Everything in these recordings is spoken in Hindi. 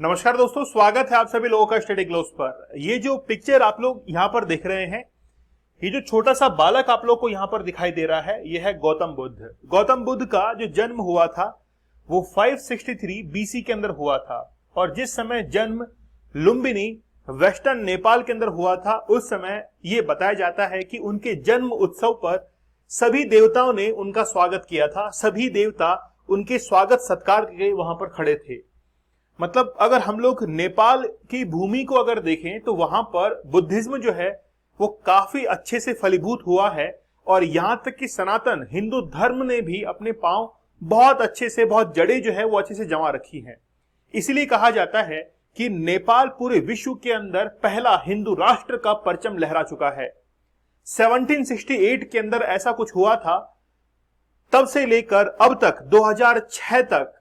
नमस्कार दोस्तों, स्वागत है आप सभी लोगों का स्टडी ग्लोब्स पर। ये जो पिक्चर आप लोग यहाँ पर देख रहे हैं, ये जो छोटा सा बालक आप लोग को यहाँ पर दिखाई दे रहा है, ये है गौतम बुद्ध। गौतम बुद्ध का जो जन्म हुआ था वो 563 बीसी के अंदर हुआ था, और जिस समय जन्म लुम्बिनी वेस्टर्न नेपाल के अंदर हुआ था, उस समय ये बताया जाता है कि उनके जन्म उत्सव पर सभी देवताओं ने उनका स्वागत किया था। सभी देवता उनके स्वागत सत्कार के लिए वहां पर खड़े थे। मतलब अगर हम लोग नेपाल की भूमि को अगर देखें तो वहां पर बुद्धिज्म जो है वो काफी अच्छे से फलीभूत हुआ है, और यहां तक कि सनातन हिंदू धर्म ने भी अपने पांव बहुत अच्छे से, बहुत जड़ें जो है वो अच्छे से जमा रखी हैं। इसलिए कहा जाता है कि नेपाल पूरे विश्व के अंदर पहला हिंदू राष्ट्र का परचम लहरा चुका है। 1768 के अंदर ऐसा कुछ हुआ था, तब से लेकर अब तक 2006 तक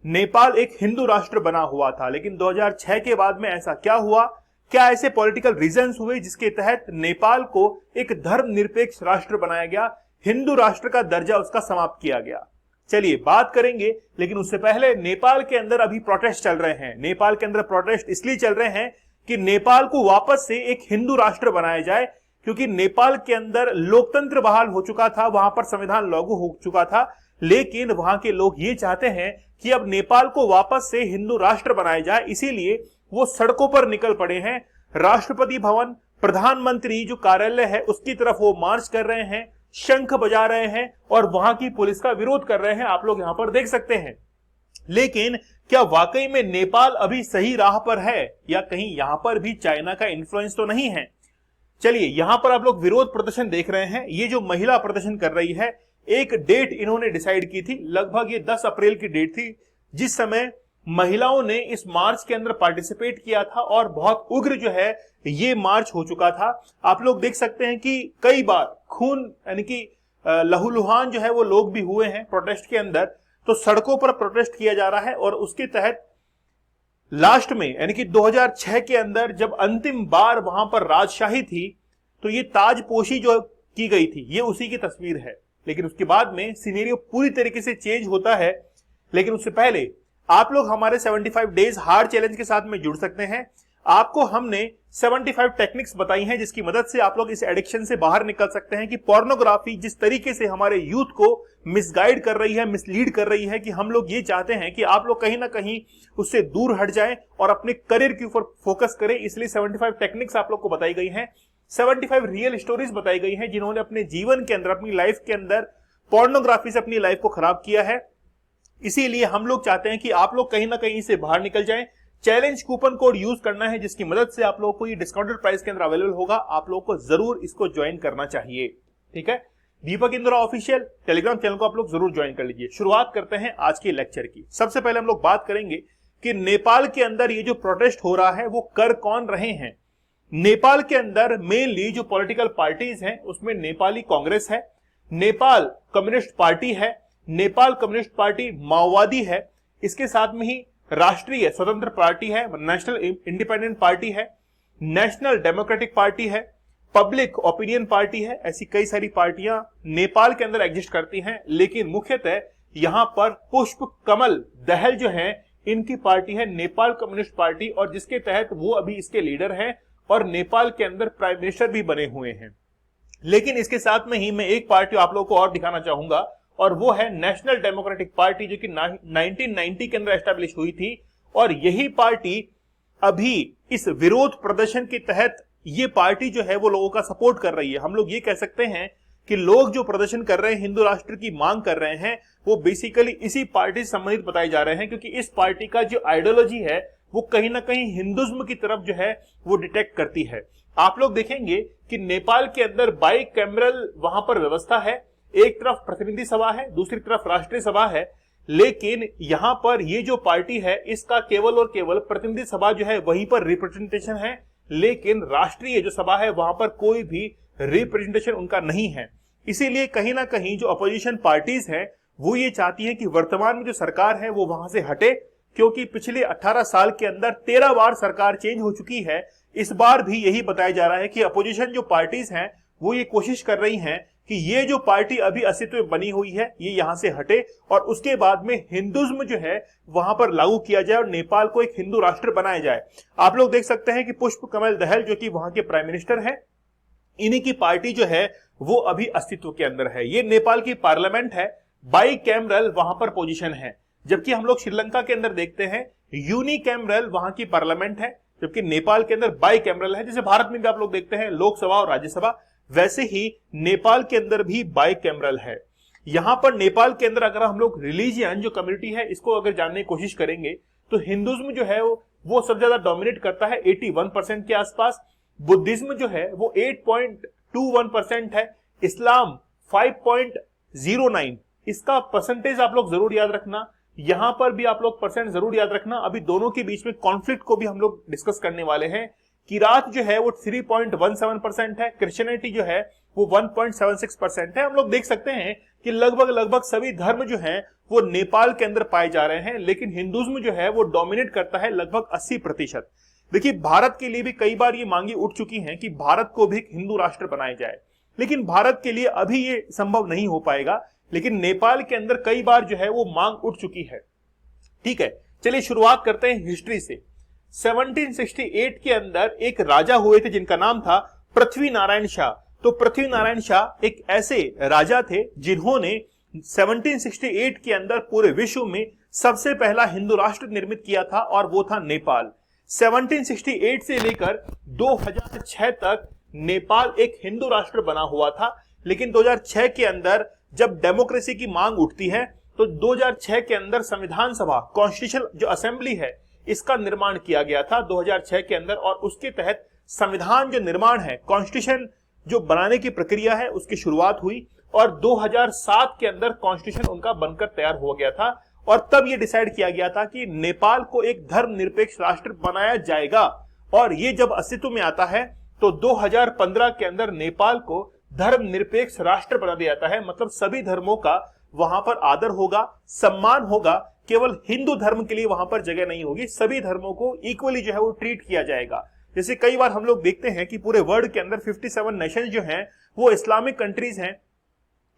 नेपाल एक हिंदू राष्ट्र बना हुआ था। लेकिन 2006 के बाद में ऐसा क्या हुआ, क्या ऐसे पॉलिटिकल रीजंस हुए जिसके तहत नेपाल को एक धर्मनिरपेक्ष राष्ट्र बनाया गया, हिंदू राष्ट्र का दर्जा उसका समाप्त किया गया? चलिए बात करेंगे, लेकिन उससे पहले नेपाल के अंदर अभी प्रोटेस्ट चल रहे हैं। नेपाल के अंदर प्रोटेस्ट इसलिए चल रहे हैं कि नेपाल को वापस से एक हिंदू राष्ट्र बनाया जाए, क्योंकि नेपाल के अंदर लोकतंत्र बहाल हो चुका था, वहां पर संविधान लागू हो चुका था, लेकिन वहां के लोग ये चाहते हैं कि अब नेपाल को वापस से हिंदू राष्ट्र बनाया जाए। इसीलिए वो सड़कों पर निकल पड़े हैं। राष्ट्रपति भवन, प्रधानमंत्री जो कार्यालय है उसकी तरफ वो मार्च कर रहे हैं, शंख बजा रहे हैं और वहां की पुलिस का विरोध कर रहे हैं, आप लोग यहां पर देख सकते हैं। लेकिन क्या वाकई में नेपाल अभी सही राह पर है, या कहीं यहां पर भी चाइना का इन्फ्लुएंस तो नहीं है? चलिए, यहां पर आप लोग विरोध प्रदर्शन देख रहे हैं। ये जो महिला प्रदर्शन कर रही है, एक डेट इन्होंने डिसाइड की थी, लगभग ये 10 अप्रैल की डेट थी, जिस समय महिलाओं ने इस मार्च के अंदर पार्टिसिपेट किया था, और बहुत उग्र जो है ये मार्च हो चुका था। आप लोग देख सकते हैं कि कई बार खून यानी कि लहूलुहान जो है वो लोग भी हुए हैं प्रोटेस्ट के अंदर। तो सड़कों पर प्रोटेस्ट किया जा रहा है, और उसके तहत लास्ट में यानी कि 2006 के अंदर जब अंतिम बार वहां पर राजशाही थी, तो ये ताजपोशी जो की गई थी ये उसी की तस्वीर है। लेकिन उसके बाद में सिनेरियो पूरी तरीके से चेंज होता है। लेकिन उससे पहले आप लोग हमारे 75 डेज हार्ड चैलेंज के साथ में जुड़ सकते हैं। आपको हमने 75 टेक्निक्स बताई हैं जिसकी मदद से आप लोग इस एडिक्शन से बाहर निकल सकते हैं कि पोर्नोग्राफी जिस तरीके से हमारे यूथ को मिसगाइड कर रही है, मिसलीड कर रही है, कि हम लोग ये चाहते हैं कि आप लोग कहीं ना कहीं उससे दूर हट जाएं और अपने करियर के ऊपर फोकस करें। इसलिए 75 टेक्निक्स आप लोग को बताई गई हैं, 75 रियल स्टोरीज बताई गई हैं जिन्होंने अपने जीवन के अंदर, अपनी लाइफ के अंदर पोर्नोग्राफी से अपनी लाइफ को खराब किया है। इसीलिए हम लोग चाहते हैं कि आप लोग कहीं ना कहीं से बाहर निकल जाएं। चैलेंज कूपन कोड यूज करना है, जिसकी मदद से आप लोगों को ये डिस्काउंटेड प्राइस के अंदर अवेलेबल होगा। आप लोगों को जरूर इसको ज्वाइन करना चाहिए, ठीक है। दीपक इंद्रा ऑफिशियल टेलीग्राम चैनल को आप लोग जरूर ज्वाइन कर लीजिए। शुरुआत करते हैं आज के लेक्चर की। सबसे पहले हम लोग बात करेंगे कि नेपाल के अंदर ये जो प्रोटेस्ट हो रहा है वो कर कौन रहे हैं। नेपाल के अंदर मेनली जो पॉलिटिकल पार्टीज हैं उसमें नेपाली कांग्रेस है, नेपाल कम्युनिस्ट पार्टी है, नेपाल कम्युनिस्ट पार्टी माओवादी है, इसके साथ में ही राष्ट्रीय स्वतंत्र पार्टी है, नेशनल इंडिपेंडेंट पार्टी है, नेशनल डेमोक्रेटिक पार्टी है, पब्लिक ओपिनियन पार्टी है। ऐसी कई सारी पार्टियां नेपाल के अंदर एग्जिस्ट करती हैं, लेकिन मुख्यतः यहां पर पुष्प कमल दहल जो है इनकी पार्टी है नेपाल कम्युनिस्ट पार्टी, और जिसके तहत वो अभी इसके लीडर हैं और नेपाल के अंदर प्राइम मिनिस्टर भी बने हुए हैं। लेकिन इसके साथ में ही मैं एक पार्टी आप लोगों को और दिखाना चाहूंगा, और वो है नेशनल डेमोक्रेटिक पार्टी, जो कि 1990 के अंदर एस्टैब्लिश हुई थी। और यही पार्टी अभी इस विरोध प्रदर्शन के तहत ये पार्टी जो है वो लोगों का सपोर्ट कर रही है। हम लोग ये कह सकते हैं कि लोग जो प्रदर्शन कर रहे हैं, हिंदू राष्ट्र की मांग कर रहे हैं, वो बेसिकली इसी पार्टी से संबंधित बताए जा रहे हैं, क्योंकि इस पार्टी का जो आइडियोलॉजी है वो कहीं ना कहीं हिंदुज्म की तरफ जो है वो डिटेक्ट करती है। आप लोग देखेंगे कि नेपाल के अंदर बाई कैमरल वहां पर व्यवस्था है, एक तरफ प्रतिनिधि सभा है, दूसरी तरफ राष्ट्रीय सभा है। लेकिन यहां पर ये जो पार्टी है इसका केवल और केवल प्रतिनिधि सभा जो है वहीं पर रिप्रेजेंटेशन है, लेकिन राष्ट्रीय जो सभा है वहां पर कोई भी रिप्रेजेंटेशन उनका नहीं है। इसीलिए कहीं ना कहीं जो अपोजिशन पार्टीज हैं वो ये चाहती है कि वर्तमान में जो सरकार है वो वहां से हटे, क्योंकि पिछले 18 साल के अंदर 13 बार सरकार चेंज हो चुकी है। इस बार भी यही बताया जा रहा है कि अपोजिशन जो पार्टीज हैं वो ये कोशिश कर रही हैं कि ये जो पार्टी अभी अस्तित्व में बनी हुई है ये यहां से हटे और उसके बाद में हिंदुज्म जो है वहां पर लागू किया जाए और नेपाल को एक हिंदू राष्ट्र बनाया जाए। आप लोग देख सकते हैं कि पुष्प कमल दहल जो कि वहां के प्राइम मिनिस्टर हैं, इन्हीं की पार्टी जो है वो अभी अस्तित्व के अंदर है। ये नेपाल की पार्लियामेंट है, बाई कैमरल वहां पर पोजीशन है। जबकि हम लोग श्रीलंका के अंदर देखते हैं यूनिकैमरल वहां की पार्लियामेंट है, जबकि नेपाल के अंदर बाई कैमरल है। जैसे भारत में भी आप लोग देखते हैं लोकसभा और राज्यसभा, वैसे ही नेपाल के अंदर भी बाई कैमरल है। यहां पर नेपाल के अंदर अगर हम लोग रिलीजियन जो कम्युनिटी है इसको अगर जानने की कोशिश करेंगे तो हिंदुज्म जो है वो सबसे ज्यादा डोमिनेट करता है 81% के आसपास, बुद्धिज्म जो है वो 8.21% है, इस्लाम 5.09। इसका परसेंटेज आप लोग जरूर याद रखना, यहां पर भी आप लोग परसेंट जरूर याद रखना। अभी दोनों के बीच में कॉन्फ्लिक्ट को भी हम लोग डिस्कस करने वाले हैं। किरात जो है वो 3.17% है, क्रिश्चियनिटी जो है वो 1.76% है। हम लोग देख सकते हैं कि लगभग सभी धर्म जो हैं वो नेपाल के अंदर पाए जा रहे हैं, लेकिन हिंदुज्म जो है वो डोमिनेट करता है लगभग 80%। देखिए भारत के लिए भी कई बार ये मांगी उठ चुकी हैं कि भारत को भी एक हिंदू राष्ट्र बनाया जाए, लेकिन भारत के लिए अभी ये संभव नहीं हो पाएगा। लेकिन नेपाल के अंदर कई बार जो है वो मांग उठ चुकी है। ठीक है, चलिए शुरुआत करते हैं हिस्ट्री से। 1768 के अंदर एक राजा हुए थे जिनका नाम था पृथ्वी नारायण शाह। तो पृथ्वी नारायण शाह एक ऐसे राजा थे जिन्होंने 1768 के अंदर पूरे विश्व में सबसे पहला हिंदू राष्ट्र निर्मित किया था और वो था नेपाल। 1768 से लेकर 2006 तक नेपाल एक हिंदू राष्ट्र बना हुआ था, लेकिन 2006 के अंदर जब डेमोक्रेसी की मांग उठती है तो 2006 के अंदर संविधान सभा कॉन्स्टिट्यूशन जो असेंबली है इसका निर्माण किया गया था 2006 के अंदर, और उसके तहत संविधान जो निर्माण है, कॉन्स्टिट्यूशन जो बनाने की प्रक्रिया है उसकी शुरुआत हुई और 2007 के अंदर कॉन्स्टिट्यूशन उनका बनकर तैयार हो गया था। और तब यह डिसाइड किया गया था कि नेपाल को एक धर्मनिरपेक्ष राष्ट्र बनाया जाएगा, और ये जब अस्तित्व में आता है तो 2015 के अंदर नेपाल को धर्मनिरपेक्ष राष्ट्र बना दिया जाता है। मतलब सभी धर्मों का वहां पर आदर होगा, सम्मान होगा, केवल हिंदू धर्म के लिए वहां पर जगह नहीं होगी, सभी धर्मों को इक्वली जो है वो ट्रीट किया जाएगा। जैसे कई बार हम लोग देखते हैं कि पूरे वर्ल्ड के अंदर 57 नेशन जो हैं वो इस्लामिक कंट्रीज हैं।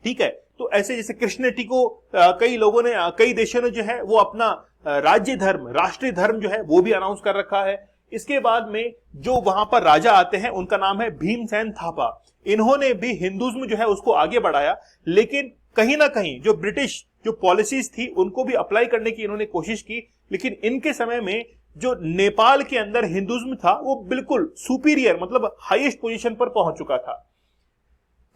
ठीक है, तो ऐसे जैसे क्रिश्चियनिटी को कई लोगों ने, कई देशों ने जो है वो अपना राज्य धर्म, राष्ट्रीय धर्म जो है वो भी अनाउंस कर रखा है। इसके बाद में जो वहां पर राजा आते हैं उनका नाम है भीमसेन थापा। इन्होंने भी हिंदुज्म जो है उसको आगे बढ़ाया, लेकिन कहीं ना कहीं जो ब्रिटिश जो पॉलिसीज थी उनको भी अप्लाई करने की इन्होंने कोशिश की, लेकिन इनके समय में जो नेपाल के अंदर हिंदुज्म था वो बिल्कुल सुपीरियर, मतलब हाईएस्ट पोजीशन पर पहुंच चुका था।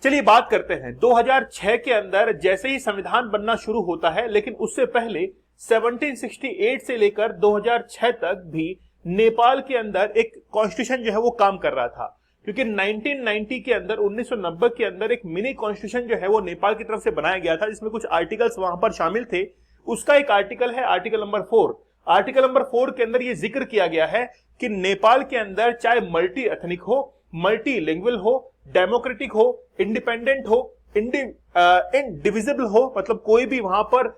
चलिए बात करते हैं 2006 के अंदर जैसे ही संविधान बनना शुरू होता है, लेकिन उससे पहले 1768 से लेकर 2006 तक भी नेपाल के अंदर एक कॉन्स्टिट्यूशन जो है वो काम कर रहा था, क्योंकि 1990 के अंदर 1990 के अंदर एक मिनी कॉन्स्टिट्यूशन जो है वो नेपाल की तरफ से बनाया गया था, जिसमें कुछ आर्टिकल्स वहां पर शामिल थे। उसका एक आर्टिकल है आर्टिकल नंबर 4। आर्टिकल नंबर 4 के अंदर ये जिक्र किया गया है कि नेपाल के अंदर चाहे मल्टी एथनिक हो, मल्टी लिंगुअल हो, डेमोक्रेटिक हो, इंडिपेंडेंट हो, इनडिविजिबल हो, मतलब कोई भी वहां पर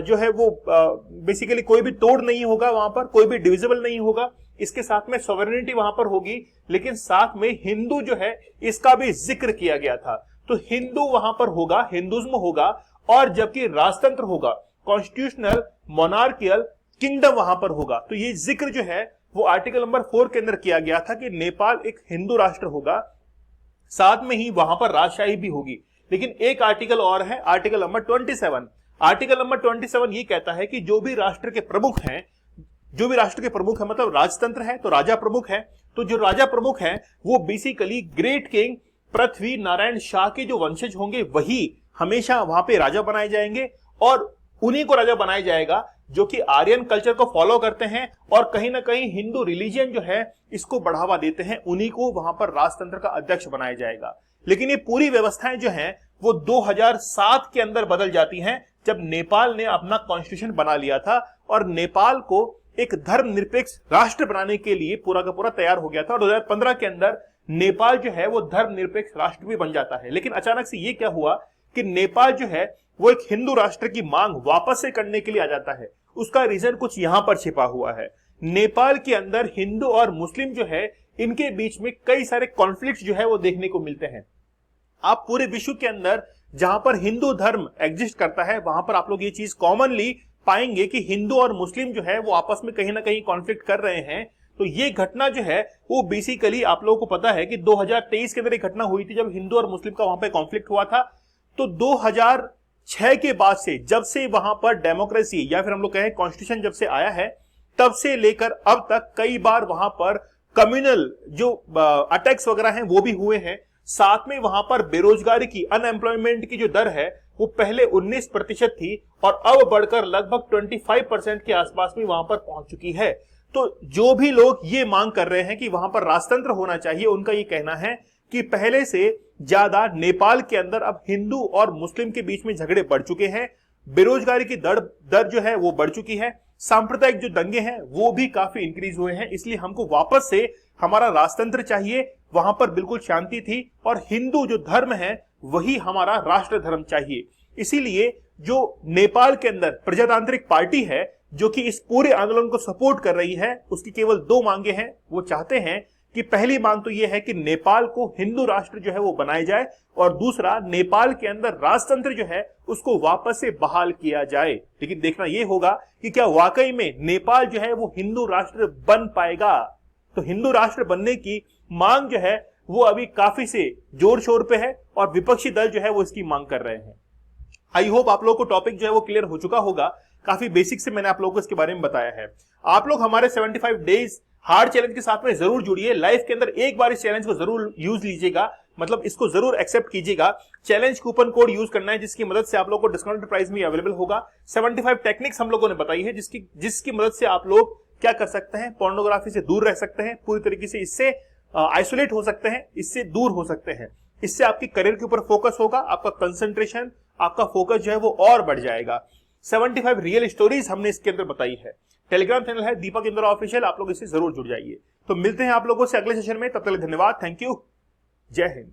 जो है वो बेसिकली कोई भी तोड़ नहीं होगा, वहां पर कोई भी डिविजिबल नहीं होगा। इसके साथ में सॉवरेनिटी वहां पर होगी, लेकिन साथ में हिंदू जो है इसका भी जिक्र किया गया था। तो हिंदू वहां पर होगा, हिंदुज्म होगा, और जबकि राजतंत्र होगा, कॉन्स्टिट्यूशनल मोनार्कियल किंगडम वहां पर होगा। तो ये जिक्र जो है वो आर्टिकल नंबर 4 के अंदर किया गया था कि नेपाल एक हिंदू राष्ट्र होगा, साथ में ही वहां पर राजशाही भी होगी। लेकिन एक आर्टिकल और है, आर्टिकल नंबर 27। आर्टिकल नंबर 27 ये कहता है कि जो भी राष्ट्र के प्रमुख हैं, जो भी राष्ट्र के प्रमुख है, मतलब राजतंत्र है तो राजा प्रमुख है, तो जो राजा प्रमुख है वो basically great king Prithvi Narayan Shah के जो वंशज होंगे वही हमेशा वहां पे राजा बनाए जाएंगे, और उन्हीं को राजा बनाया जाएगा जो कि आर्यन कल्चर को फॉलो करते हैं और कहीं ना कहीं हिंदू रिलीजियन जो है इसको बढ़ावा देते हैं, उन्हीं को वहां पर राजतंत्र का अध्यक्ष बनाया जाएगा। लेकिन ये पूरी व्यवस्थाएं जो हैं वो 2007 के अंदर बदल जाती हैं, जब नेपाल ने अपना कॉन्स्टिट्यूशन बना लिया था और नेपाल को एक धर्मनिरपेक्ष राष्ट्र बनाने के लिए पूरा का पूरा तैयार हो गया था। और 2015 के अंदर नेपाल जो है वो धर्मनिरपेक्ष राष्ट्र भी बन जाता है। लेकिन अचानक से ये क्या हुआ कि नेपाल जो है वो एक हिंदू राष्ट्र की मांग वापस से करने के लिए आ जाता है। उसका रीजन कुछ यहां पर छिपा हुआ है। नेपाल के अंदर हिंदू और मुस्लिम जो है इनके बीच में कई सारे कॉन्फ्लिक्ट जो है वो देखने को मिलते हैं। आप पूरे विश्व के अंदर जहां पर हिंदू धर्म एग्जिस्ट करता है वहां पर आप लोग ये चीज कॉमनली पाएंगे कि हिंदू और मुस्लिम जो है वो आपस में कहीं ना कहीं कॉन्फ्लिक्ट कर रहे हैं। तो ये घटना जो है वो बेसिकली आप लोगों को पता है कि 2023 के अंदर एक घटना हुई थी जब हिंदू और मुस्लिम का वहां पे कॉन्फ्लिक्ट हुआ था। तो 2006 के बाद से, जब से वहां पर डेमोक्रेसी या फिर हम लोग कहें कॉन्स्टिट्यूशन जब से आया है, तब से लेकर अब तक कई बार वहां पर कम्युनल जो अटैक्स वगैरह हैं वो भी हुए हैं। साथ में वहां पर बेरोजगारी की, अनएम्प्लॉयमेंट की जो दर है वो पहले 19% थी और अब बढ़कर लगभग 25% के आसपास में वहां पर पहुंच चुकी है। तो जो भी लोग ये मांग कर रहे हैं कि वहां पर राजतंत्र होना चाहिए, उनका ये कहना है कि पहले से ज्यादा नेपाल के अंदर अब हिंदू और मुस्लिम के बीच में झगड़े बढ़ चुके हैं, बेरोजगारी की दर जो है वो बढ़ चुकी है, सांप्रदायिक जो दंगे हैं वो भी काफी इंक्रीज हुए हैं। इसलिए हमको वापस से हमारा राजतंत्र चाहिए, वहां पर बिल्कुल शांति थी और हिंदू जो धर्म है वही हमारा राष्ट्र धर्म चाहिए। इसीलिए जो नेपाल के अंदर प्रजातांत्रिक पार्टी है जो कि इस पूरे आंदोलन को सपोर्ट कर रही है, उसकी केवल 2 मांगे हैं। वो चाहते हैं कि पहली मांग तो यह है कि नेपाल को हिंदू राष्ट्र जो है वो बनाया जाए और दूसरा, नेपाल के अंदर राजतंत्र जो है उसको वापस से बहाल किया जाए। लेकिन देखना यह होगा कि क्या वाकई में नेपाल जो है वो हिंदू राष्ट्र बन पाएगा। तो हिंदू राष्ट्र बनने की मांग जो है वो अभी काफी से जोर शोर पे है और विपक्षी दल जो है वो इसकी मांग कर रहे हैं। आई होप आप लोगों को टॉपिक जो है वो क्लियर हो चुका होगा। काफी बेसिक से मैंने आप लोगों को इसके बारे में बताया है। आप लोग हमारे 75 डेज हार्ड चैलेंज के साथ में जरूर जुड़िए। लाइफ के अंदर एक बार इस चैलेंज को जरूर यूज लीजिएगा, मतलब इसको जरूर एक्सेप्ट कीजिएगा। चैलेंज कूपन कोड यूज करना है जिसकी मदद से आप लोगों को डिस्काउंटेड प्राइस में अवेलेबल होगा। 75 टेक्निक्स हम लोगों ने बताई है जिसकी मदद से आप लोग क्या कर सकते हैं, पोर्नोग्राफी से दूर रह सकते हैं, पूरी तरीके से इससे आइसोलेट हो सकते हैं, इससे दूर हो सकते हैं। इससे आपकी करियर के ऊपर फोकस होगा, आपका कंसंट्रेशन, आपका फोकस जो है वो और बढ़ जाएगा। 75 रियल स्टोरीज हमने इसके अंदर बताई है। टेलीग्राम चैनल है दीपक इंद्रा ऑफिशियल, आप लोग इससे जरूर जुड़ जाइए। तो मिलते हैं आप लोगों से अगले सेशन में, तब तक धन्यवाद, थैंक यू, जय हिंद।